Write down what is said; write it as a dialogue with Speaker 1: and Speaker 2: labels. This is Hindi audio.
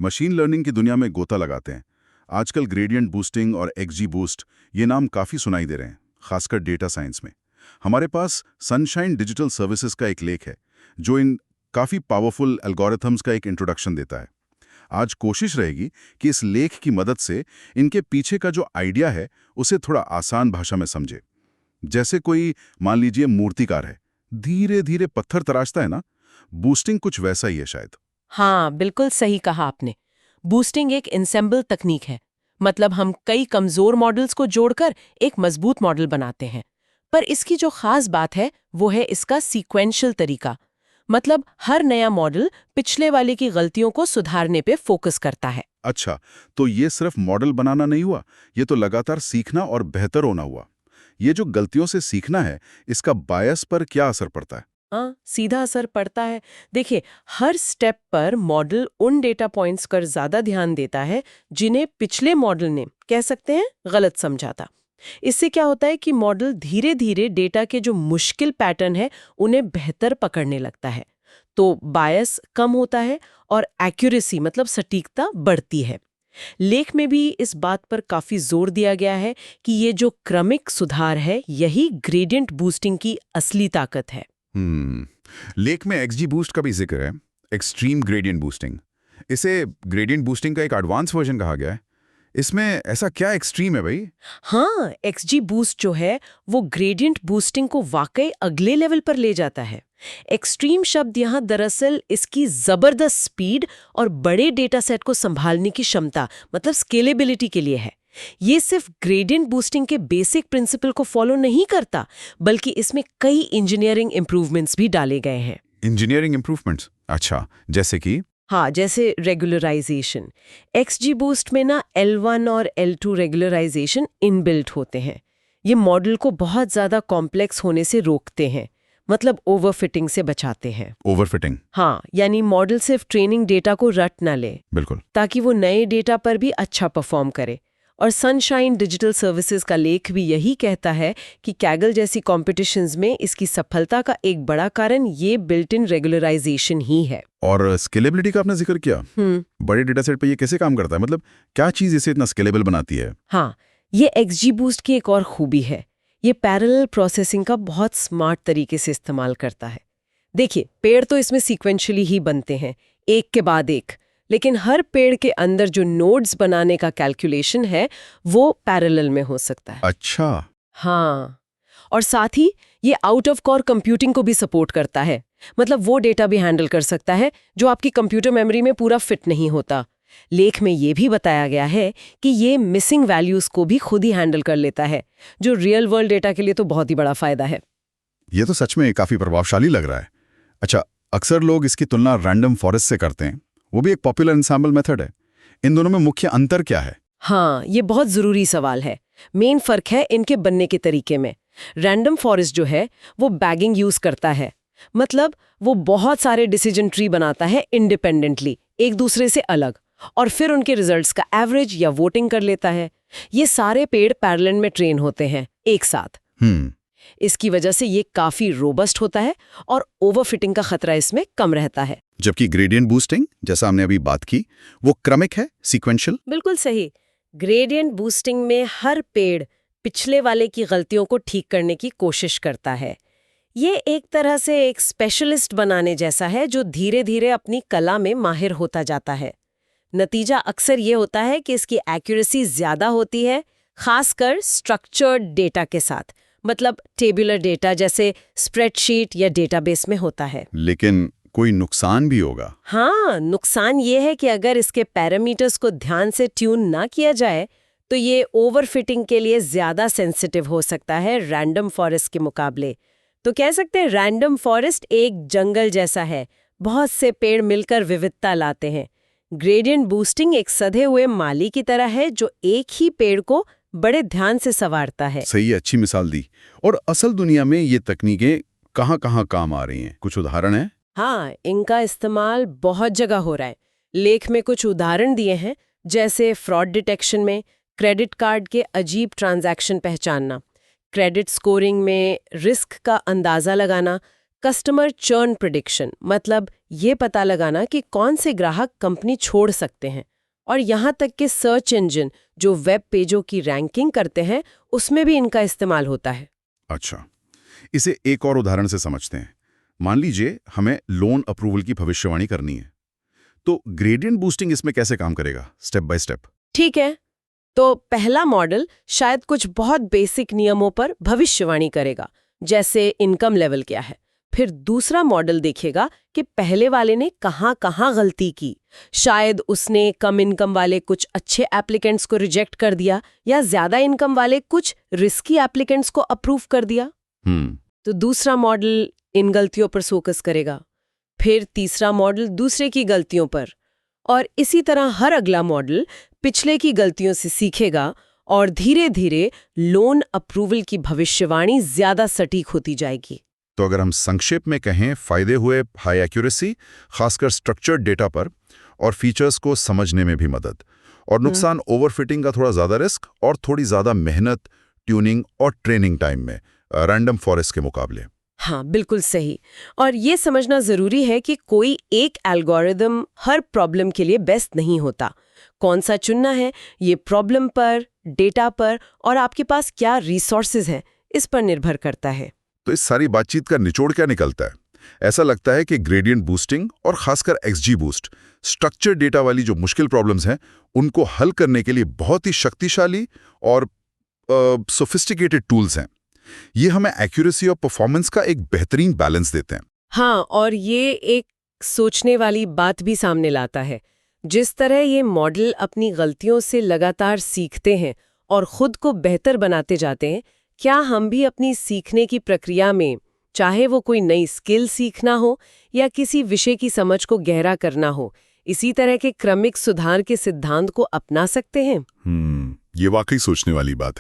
Speaker 1: मशीन लर्निंग की दुनिया में गोता लगाते हैं। आजकल ग्रेडियंट बूस्टिंग और एक्सजी बूस्ट ये नाम काफ़ी सुनाई दे रहे हैं, खासकर डेटा साइंस में। हमारे पास सनशाइन डिजिटल सर्विसेज का एक लेख है जो इन काफ़ी पावरफुल एल्गोरिथम्स का एक इंट्रोडक्शन देता है। आज कोशिश रहेगी कि इस लेख की मदद से इनके पीछे का जो आइडिया है उसे थोड़ा आसान भाषा में समझे। जैसे कोई मान लीजिए मूर्तिकार है, धीरे धीरे पत्थर तराशता है ना, बूस्टिंग कुछ वैसा ही है शायद।
Speaker 2: हाँ, बिल्कुल सही कहा आपने। बूस्टिंग एक इंसेंबल तकनीक है। मतलब हम कई कमजोर मॉडल्स को जोड़कर एक मजबूत मॉडल बनाते हैं। पर इसकी जो खास बात है वो है इसका सीक्वेंशियल तरीका। मतलब हर नया मॉडल पिछले वाले की गलतियों को सुधारने पे फोकस करता है।
Speaker 1: अच्छा, तो ये सिर्फ मॉडल बनाना नहीं हुआ, ये तो लगातार सीखना और बेहतर होना हुआ। ये जो गलतियों से सीखना है, इसका बायस पर क्या असर पड़ता है?
Speaker 2: हाँ, सीधा असर पड़ता है। देखिए, हर स्टेप पर मॉडल उन डेटा पॉइंट्स पर ज्यादा ध्यान देता है जिन्हें पिछले मॉडल ने, कह सकते हैं, गलत समझा था। इससे क्या होता है कि मॉडल धीरे धीरे डेटा के जो मुश्किल पैटर्न है उन्हें बेहतर पकड़ने लगता है। तो बायस कम होता है और एक्यूरेसी मतलब सटीकता बढ़ती है। लेख में भी इस बात पर काफी जोर दिया गया है कि ये जो क्रमिक सुधार है यही ग्रेडियंट बूस्टिंग की असली ताकत है।
Speaker 3: लेख में एक्सजी बूस्ट का भी जिक्र है, एक्सट्रीम ग्रेडियंट बूस्टिंग। इसे ग्रेडियंट बूस्टिंग का एक एडवांस वर्जन कहा गया है। इसमें ऐसा क्या एक्सट्रीम है भाई?
Speaker 2: हाँ, एक्सजी बूस्ट जो है वो ग्रेडियंट बूस्टिंग को वाकई अगले लेवल पर ले जाता है। एक्सट्रीम शब्द यहाँ दरअसल इसकी जबरदस्त स्पीड और बड़े डेटा सेट को संभालने की क्षमता मतलब स्केलेबिलिटी के लिए है। ये सिर्फ ग्रेडियंट बूस्टिंग के बेसिक प्रिंसिपल को फॉलो नहीं करता, बल्कि इसमें कई इंजीनियरिंग इंप्रूवमेंट्स भी डाले गए हैं।
Speaker 3: Engineering improvements? अच्छा, जैसे कि?
Speaker 2: हाँ, जैसे रेगुलराइजेशन। एक्सजी बूस्ट में ना L1 और L2 रेगुलराइजेशन इनबिल्ट होते हैं। ये मॉडल को बहुत ज़्यादा कॉम्प्लेक्स होने से रोकते हैं, मतलब ओवरफिटिंग से बचाते हैं।
Speaker 3: ओवरफिटिंग?
Speaker 2: हाँ, यानी मॉडल सिर्फ ट्रेनिंग डेटा को रट ना ले,
Speaker 3: बिल्कुल,
Speaker 2: ताकि वो नए डेटा पर भी अच्छा परफॉर्म करे। और सनशाइन डिजिटल सर्विसेज का लेख भी यही कहता है कि कैगल जैसी कॉम्पिटिशन्स में इसकी सफलता का एक बड़ा कारण ये बिल्ट इन रेगुलराइजेशन ही है।
Speaker 3: और स्केलेबिलिटी का आपने जिक्र किया। बड़े डेटा सेट पे ये कैसे काम करता है? मतलब क्या चीज इसे इतना स्केलेबल बनाती है?
Speaker 2: हाँ, ये एक्सजी बूस्ट की एक और खूबी है। ये पैरेलल प्रोसेसिंग का बहुत स्मार्ट तरीके से इस्तेमाल करता है। देखिए, पेड़ तो इसमें सीक्वेंशियली ही बनते हैं, एक के बाद एक, लेकिन हर पेड़ के अंदर जो नोड्स बनाने का कैलकुलेशन है वो पैरेलल में हो सकता है।
Speaker 3: अच्छा।
Speaker 2: हाँ, और साथ ही ये आउट ऑफ कोर कंप्यूटिंग को भी सपोर्ट करता है। मतलब वो डेटा भी हैंडल कर सकता है जो आपकी कंप्यूटर मेमोरी में पूरा फिट नहीं होता। लेख में ये भी बताया गया है कि ये मिसिंग वैल्यूज को भी खुद ही हैंडल कर लेता है, जो रियल वर्ल्ड डेटा के लिए तो बहुत ही बड़ा फायदा है।
Speaker 3: ये तो सच में काफी प्रभावशाली लग रहा है। अच्छा, अक्सर लोग इसकी तुलना रैंडम फॉरेस्ट से करते हैं, वो भी एक पॉपुलर एंसेम्बल मेथड है। इन दोनों में मुख्य अंतर क्या है?
Speaker 2: हाँ, ये बहुत जरूरी सवाल है। मेन फर्क है इनके बनने के तरीके में। रैंडम फॉरेस्ट जो है वो बैगिंग यूज करता है, मतलब वो बहुत सारे डिसीजन ट्री बनाता है इंडिपेंडेंटली, एक दूसरे से अलग, और फिर उनके रिजल्ट्स का एवरेज या वोटिंग कर लेता है। ये सारे पेड़ पैरेलल में ट्रेन होते हैं एक साथ। इसकी वजह से ये काफी रोबस्ट होता है और ओवरफिटिंग का खतरा इसमें कम रहता है।
Speaker 3: जबकि ग्रेडियंट बूस्टिंग, जैसा हमने अभी बात की, वो क्रमिक है, सीक्वेंशियल।
Speaker 2: बिल्कुल सही। ग्रेडियंट बूस्टिंग में हर पेड़ पिछले वाले की गलतियों को ठीक करने की कोशिश करता है। ये एक तरह से एक स्पेशलिस्ट बनाने जैसा है जो धीरे धीरे अपनी कला में माहिर होता जाता है। नतीजा अक्सर ये होता है कि इसकी एक्यूरेसी ज्यादा होती है, खासकर स्ट्रक्चर्ड डेटा के साथ, मतलब टेबुलर डेटा जैसे स्प्रेडशीट या डेटाबेस में होता है।
Speaker 3: लेकिन कोई नुकसान भी होगा?
Speaker 2: हाँ, नुकसान ये है कि अगर इसके पैरामीटर्स को ध्यान से ट्यून ना किया जाए तो ये ओवरफिटिंग के लिए ज्यादा सेंसिटिव हो सकता है रैंडम फॉरेस्ट के मुकाबले। तो कह सकते हैं रैंडम फॉरेस्ट एक जंगल जैसा है, बहुत से पेड़ मिलकर विविधता लाते हैं। ग्रेडियंट बूस्टिंग एक सधे हुए माली की तरह है जो एक ही पेड़ को बड़े ध्यान से संवारता है।
Speaker 3: सही, अच्छी मिसाल दी। और असल दुनिया में ये तकनीकें कहाँ-कहाँ काम आ रही हैं? कुछ उदाहरण है?
Speaker 2: हाँ, इनका इस्तेमाल बहुत जगह हो रहा है। लेख में कुछ उदाहरण दिए हैं, जैसे फ्रॉड डिटेक्शन में, क्रेडिट कार्ड के अजीब ट्रांजैक्शन पहचानना, क्रेडिट स्कोरिंग में रिस्क का अंदाजा लगाना, कस्टमर चर्न प्रिडिक्शन, मतलब ये पता लगाना कि कौन से ग्राहक कंपनी छोड़ सकते हैं। और यहाँ तक कि सर्च इंजन जो वेब पेजों की रैंकिंग करते हैं उसमें भी इनका इस्तेमाल होता है।
Speaker 1: अच्छा, इसे एक और उदाहरण से समझते हैं। मान लीजिए हमें लोन अप्रूवल की भविष्यवाणी करनी है, तो ग्रेडियंट बूस्टिंग इसमें कैसे काम करेगा, स्टेप बाय स्टेप?
Speaker 2: ठीक है, तो पहला मॉडल शायद कुछ बहुत बेसिक नियमों पर भविष्यवाणी करेगा, जैसे इनकम लेवल क्या है। फिर दूसरा मॉडल देखेगा कि पहले वाले ने कहाँ गलती की। शायद उसने कम इनकम वाले कुछ अच्छे एप्लीकेंट्स को रिजेक्ट कर दिया या ज्यादा इनकम वाले कुछ रिस्की एप्लीकेंट्स को अप्रूव कर दिया। तो दूसरा मॉडल इन गलतियों पर फोकस करेगा। फिर तीसरा मॉडल दूसरे की गलतियों पर, और इसी तरह हर अगला मॉडल पिछले की गलतियों से सीखेगा और धीरे धीरे लोन अप्रूवल की भविष्यवाणी ज्यादा सटीक होती जाएगी।
Speaker 1: तो अगर हम संक्षेप में कहें, फायदे हुए हाई एक्यूरेसी, खासकर स्ट्रक्चर्ड डेटा पर, और फीचर्स को समझने में भी मदद, और नुकसान ओवरफिटिंग का थोड़ा ज्यादा रिस्क और थोड़ी ज्यादा मेहनत ट्यूनिंग और ट्रेनिंग टाइम में रैंडम फॉरेस्ट के मुकाबले।
Speaker 2: हाँ, बिल्कुल सही। और ये समझना जरूरी है कि कोई एक एल्गोरिदम हर प्रॉब्लम के लिए बेस्ट नहीं होता। कौन सा चुनना है ये प्रॉब्लम पर, डेटा पर और आपके पास क्या रिसोर्सेज हैं इस पर निर्भर करता है।
Speaker 1: तो इस सारी बातचीत का निचोड़ क्या निकलता है? ऐसा लगता है कि ग्रेडियंट बूस्टिंग और खासकर एक्सजी बूस्ट स्ट्रक्चर डेटा वाली जो मुश्किल प्रॉब्लम्स हैं उनको हल करने के लिए बहुत ही शक्तिशाली और सोफिस्टिकेटेड टूल्स हैं। ये हमें एक्यूरेसी और परफॉर्मेंस का एक बेहतरीन बैलेंस देते हैं।
Speaker 2: हाँ, और ये एक सोचने वाली बात भी सामने लाता है। जिस तरह ये मॉडल अपनी गलतियों से लगातार सीखते हैं और खुद को बेहतर बनाते जाते हैं, क्या हम भी अपनी सीखने की प्रक्रिया में, चाहे वो कोई नई स्किल सीखना हो या किसी विषय की समझ को गहरा करना हो, इसी तरह के क्रमिक सुधार के सिद्धांत को अपना सकते हैं?
Speaker 1: ये वाकई सोचने वाली बात है।